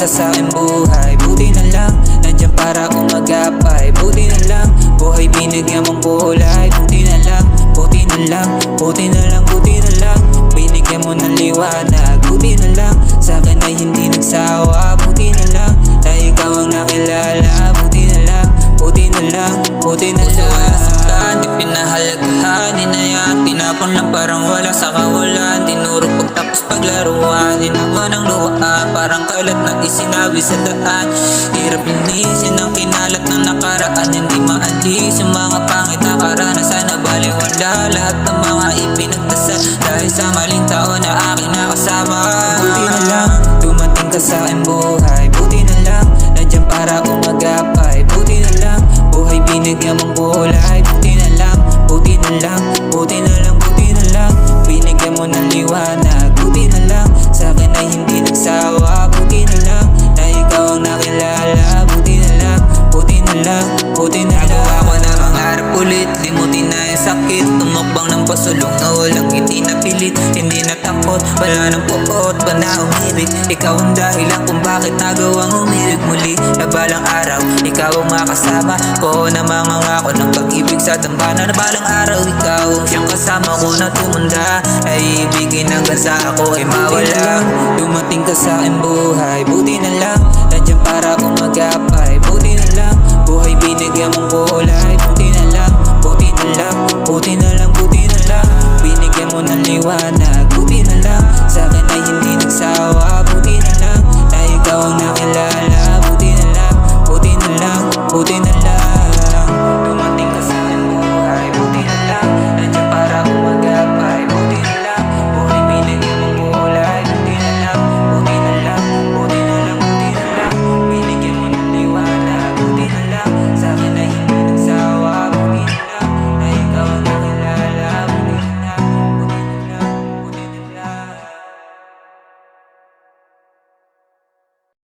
ka sa aking buhay, buti na lang nandiyan para umagapay. Buti na lang, buhay binigyan mong kulay. Buti na lang, buti na lang, buti na lang, buti na lang, binigyan mo ng liwanag. Buti na lang, sa akin ay hindi nagsawa. Buti na lang, na ikaw ang nakilala. Buti na lang, buti na lang, buti na lang. Di pinahalagahan, hinayaan, tinapon lang parang wala sa kawalan. Tinuro pagtapos paglaruan, hinawa ng luhaan, parang kalat na isinabi sa daan. Hirap linisin ang kinalat ng nakaraan, hindi maalis yung mga pangit na karanasan na baliwala. Lahat ng mga ipinagdasal dahil sa maling tao na aking nakasama. Buti na lang, dumating ka sa aking buhay. Buti na lang, nandiyan para umagapay. Buti na lang, buhay binigyan mong kulay. Buti na lang, buti na lang, buti na lang, buti na lang, binigyan mo ng liwanag. Buti na lang, sa akin ay hindi nagsawa. Buti na lang, na ikaw ang nakilala. Buti na lang, buti na lang, buti na lang. Nagawa ko na mangarap ulit, limutin na yung sakit. Tumakbang ng pasulong na walang hindi napilit. Hindi natakot, wala nang puot, pa na umibig. Ikaw ang dahilan kung bakit nagawang umirig muli. Na balang araw, ikaw ang makasama ko na mangangako ng pag-ibig sa dambana. Na balang araw, ikaw ang siyang kasama ko na tumunda. Ay ibigin hanggang sa ako ay mawala. Dumating ka sa aking buhay, buti na lang nandiyan para umagapay. Buti na lang, buhay binigyan mong kulay. Buti na lang, buti na lang, buti na lang, buti na lang, binigyan mo ng liwanag. Buti na lang, sa akin ay hindi nagsawa. Buti na lang, na ikaw ang nakilala. Buti na lang, buti na lang, buti na lang.